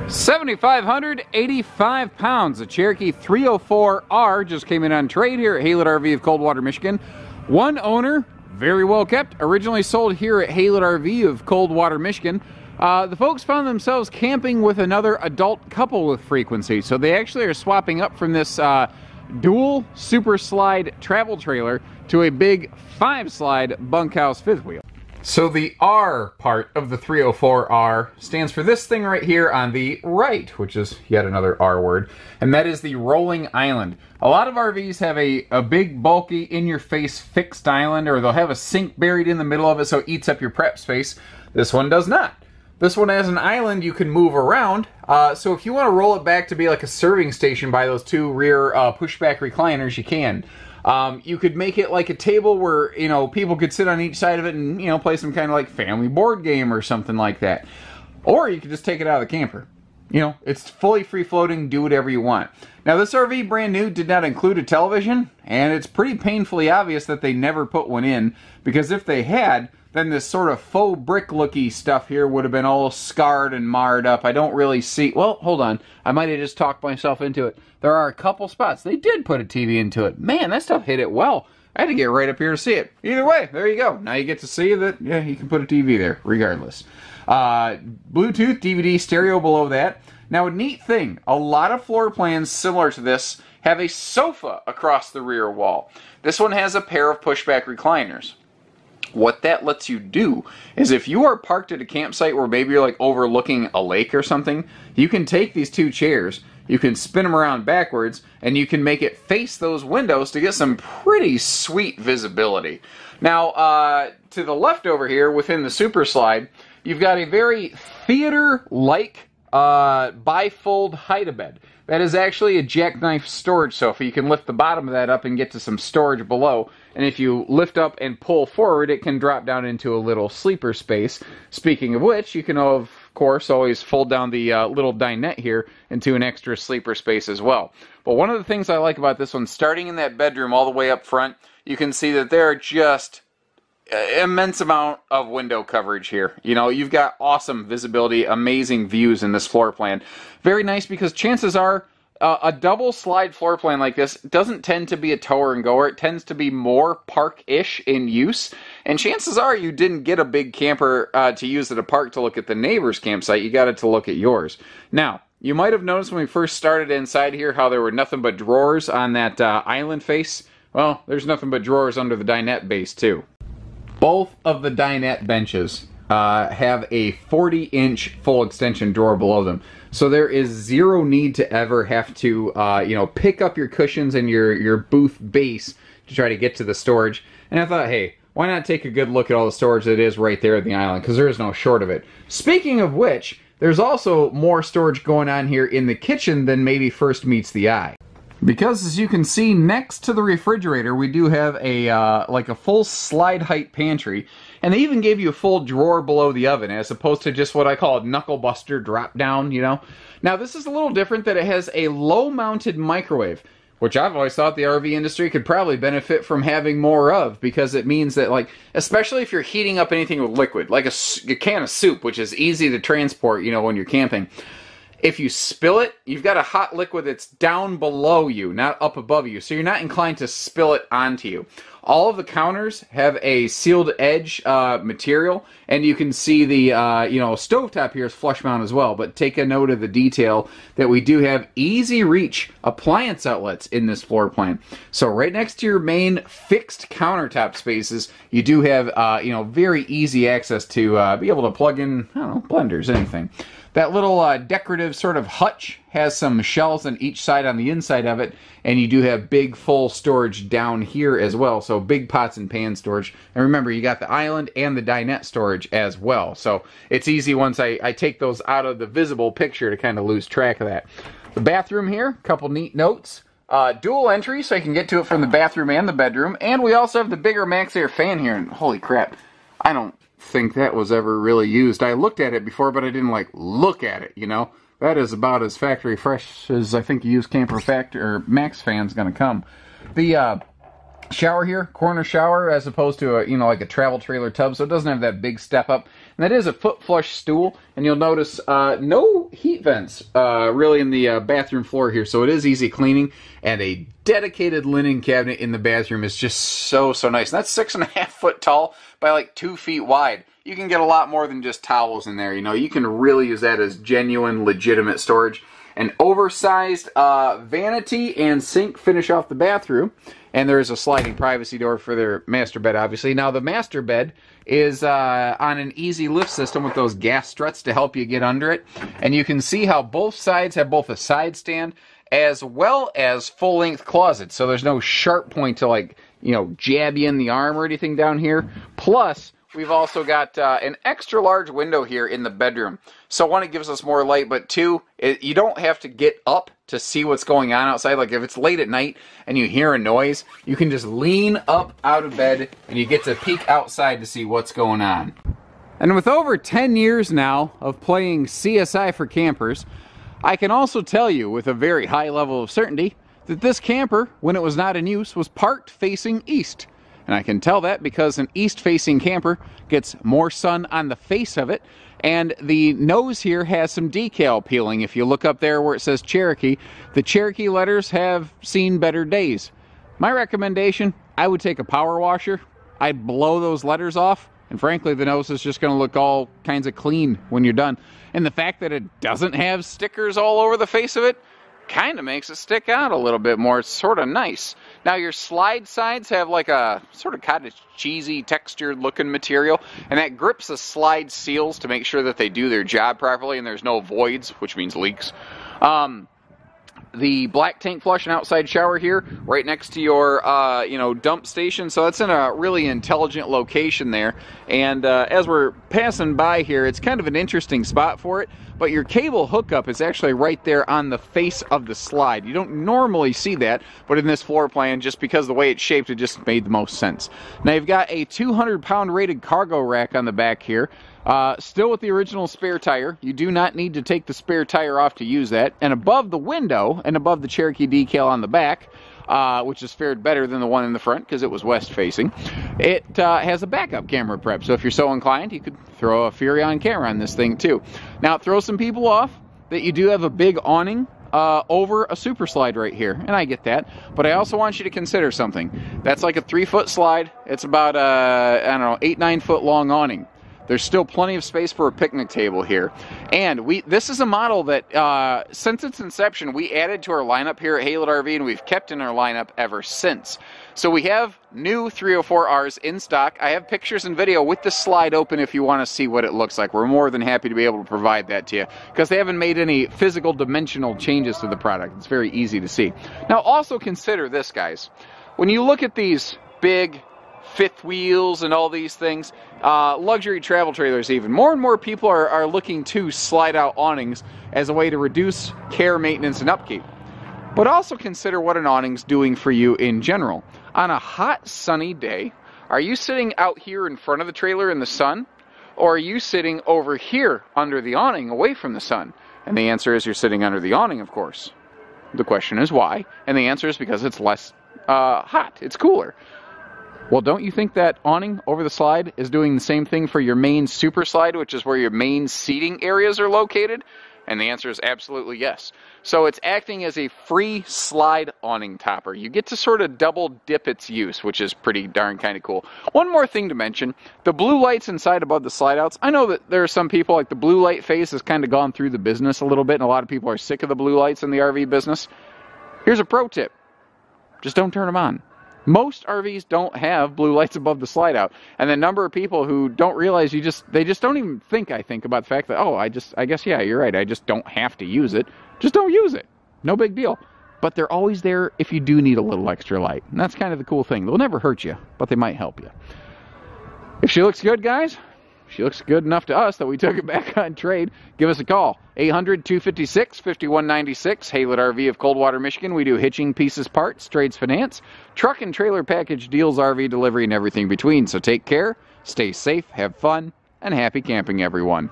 7,585 pounds. The Cherokee 304R just came in on trade here at Haylett RV of Coldwater, Michigan. One owner, very well kept, originally sold here at Haylett RV of Coldwater, Michigan. The folks found themselves camping with another adult couple with frequency, so they actually are swapping up from this dual super slide travel trailer to a big 5-slide bunkhouse fifth wheel. So the R part of the 304R stands for this thing right here on the right, which is yet another R word, and that is the rolling island. A lot of RVs have a big, bulky, in-your-face fixed island, or they'll have a sink buried in the middle of it so it eats up your prep space. This one does not. This one has an island you can move around, so if you want to roll it back to be like a serving station by those two rear pushback recliners, you can. You could make it like a table where, you know, people could sit on each side of it and, you know, play some kind of like family board game or something like that. Or you could just take it out of the camper. You know, it's fully free-floating, do whatever you want. Now, this RV, brand new, did not include a television, and it's pretty painfully obvious that they never put one in, because if they had, then this sort of faux brick-looky stuff here would have been all scarred and marred up. I don't really see... Well, hold on. I might have just talked myself into it. There are a couple spots. They did put a TV into it. Man, that stuff hit it well. I had to get right up here to see it. Either way, there you go. Now you get to see that, yeah, you can put a TV there, regardless. Bluetooth, DVD, stereo below that. Now, a neat thing, a lot of floor plans similar to this have a sofa across the rear wall. This one has a pair of pushback recliners. What that lets you do is if you are parked at a campsite where maybe you're like overlooking a lake or something, you can take these two chairs, you can spin them around backwards, and you can make it face those windows to get some pretty sweet visibility. Now, to the left over here within the Super Slide, you've got a very theater-like bifold hide-a-bed. That is actually a jackknife storage sofa. You can lift the bottom of that up and get to some storage below. And if you lift up and pull forward, it can drop down into a little sleeper space. Speaking of which, you can, of course, always fold down the little dinette here into an extra sleeper space as well. But one of the things I like about this one, starting in that bedroom all the way up front, you can see that there are just immense amount of window coverage here. You know, you've got awesome visibility, amazing views in this floor plan. Very nice because chances are a double slide floor plan like this doesn't tend to be a tower and goer. It tends to be more park-ish in use. And chances are you didn't get a big camper to use at a park to look at the neighbor's campsite. You got it to look at yours. Now, you might have noticed when we first started inside here how there were nothing but drawers on that island face. Well, there's nothing but drawers under the dinette base too. Both of the dinette benches have a 40-inch full extension drawer below them. So there is zero need to ever have to, you know, pick up your cushions and your booth base to try to get to the storage. And I thought, hey, why not take a good look at all the storage that is right there at the island, because there is no short of it. Speaking of which, there's also more storage going on here in the kitchen than maybe first meets the eye. Because as you can see, next to the refrigerator, we do have a like a full slide height pantry, and they even gave you a full drawer below the oven, as opposed to just what I call a knuckle buster drop down, you know. Now this is a little different that it has a low mounted microwave, which I've always thought the RV industry could probably benefit from having more of, because it means that, like, especially if you're heating up anything with liquid, like a can of soup, which is easy to transport, you know, when you're camping. If you spill it, you've got a hot liquid that's down below you, not up above you, so you're not inclined to spill it onto you. All of the counters have a sealed edge material, and you can see the you know, stovetop here is flush mount as well, but take a note of the detail that we do have easy reach appliance outlets in this floor plan. So right next to your main fixed countertop spaces, you do have you know, very easy access to be able to plug in, I don't know, blenders, anything. That little decorative sort of hutch has some shelves on each side on the inside of it, and you do have big full storage down here as well, so big pots and pan storage. And remember, you got the island and the dinette storage as well, so it's easy once I take those out of the visible picture to kind of lose track of that. The bathroom here, a couple neat notes. Dual entry, so you can get to it from the bathroom and the bedroom, and we also have the bigger Max Air fan here, and holy crap, I don't think that was ever really used. I looked at it before, but I didn't like look at it, you know. That is about as factory fresh as I think a used camper factory or Max fan's gonna come. The shower here, corner shower, as opposed to a, you know, like a travel trailer tub, so it doesn't have that big step up. And that is a foot flush stool, and you'll notice no heat vents really in the bathroom floor here, so it is easy cleaning, and a dedicated linen cabinet in the bathroom is just so nice. And that's 6.5 foot tall by like 2 feet wide. You can get a lot more than just towels in there. You know, you can really use that as genuine, legitimate storage. An oversized vanity and sink finish off the bathroom. And there is a sliding privacy door for their master bed, obviously. Now, the master bed is on an easy lift system with those gas struts to help you get under it. And you can see how both sides have both a side stand as well as full-length closets. So there's no sharp point to, like, you know, jab you in the arm or anything down here. Plus, we've also got an extra large window here in the bedroom. So one, it gives us more light, but two, you don't have to get up to see what's going on outside. Like if it's late at night and you hear a noise, you can just lean up out of bed and you get to peek outside to see what's going on. And with over 10 years now of playing CSI for campers, I can also tell you with a very high level of certainty that this camper, when it was not in use, was parked facing east. And I can tell that because an east-facing camper gets more sun on the face of it, and the nose here has some decal peeling. If you look up there where it says Cherokee, the Cherokee letters have seen better days. My recommendation, I would take a power washer, I'd blow those letters off, and frankly, the nose is just going to look all kinds of clean when you're done. And the fact that it doesn't have stickers all over the face of it kind of makes it stick out a little bit more. It's sort of nice. Now your slide sides have like a sort of cottage cheesy textured looking material, and that grips the slide seals to make sure that they do their job properly and there's no voids, which means leaks. The black tank flush and outside shower here, right next to your, dump station. So that's in a really intelligent location there. And as we're passing by here, it's kind of an interesting spot for it. But your cable hookup is actually right there on the face of the slide. You don't normally see that, but in this floor plan, just because of the way it's shaped, it just made the most sense. Now you've got a 200-pound rated cargo rack on the back here. Still with the original spare tire. You do not need to take the spare tire off to use that. And above the window and above the Cherokee decal on the back, which has fared better than the one in the front because it was west facing, it has a backup camera prep. So if you're so inclined, you could throw a Furion camera on this thing too. Now, throw some people off that you do have a big awning over a super slide right here, and I get that, but I also want you to consider something. That's like a 3-foot slide. It's about I don't know, 8-9 foot long awning. There's still plenty of space for a picnic table here. And this is a model that, since its inception, we added to our lineup here at Haylett RV, and we've kept in our lineup ever since. So we have new 304Rs in stock. I have pictures and video with the slide open if you want to see what it looks like. We're more than happy to be able to provide that to you because they haven't made any physical dimensional changes to the product. It's very easy to see. Now also consider this, guys. When you look at these big fifth wheels and all these things, luxury travel trailers even, more and more people are looking to slide out awnings as a way to reduce care, maintenance, and upkeep. But also consider what an awning's doing for you in general. On a hot, sunny day, are you sitting out here in front of the trailer in the sun? Or are you sitting over here under the awning away from the sun? And the answer is you're sitting under the awning, of course. The question is why? And the answer is because it's less hot. It's cooler. Well, don't you think that awning over the slide is doing the same thing for your main super slide, which is where your main seating areas are located? And the answer is absolutely yes. So it's acting as a free slide awning topper. You get to sort of double dip its use, which is pretty darn kind of cool. One more thing to mention, the blue lights inside above the slide outs. I know that there are some people, like the blue light phase has kind of gone through the business a little bit, and a lot of people are sick of the blue lights in the RV business. Here's a pro tip. Just don't turn them on. Most RVs don't have blue lights above the slide out. And the number of people who don't realize they just don't even think, I think, about the fact that, oh, I guess, yeah, you're right. I just don't have to use it. Just don't use it. No big deal. But they're always there if you do need a little extra light. And that's kind of the cool thing. They'll never hurt you, but they might help you. If she looks good, guys, she looks good enough to us that we took it back on trade. Give us a call. 800-256-5196, Haylett RV of Coldwater, Michigan. We do hitching, pieces, parts, trades, finance, truck and trailer package deals, RV delivery, and everything between. So take care, stay safe, have fun, and happy camping, everyone.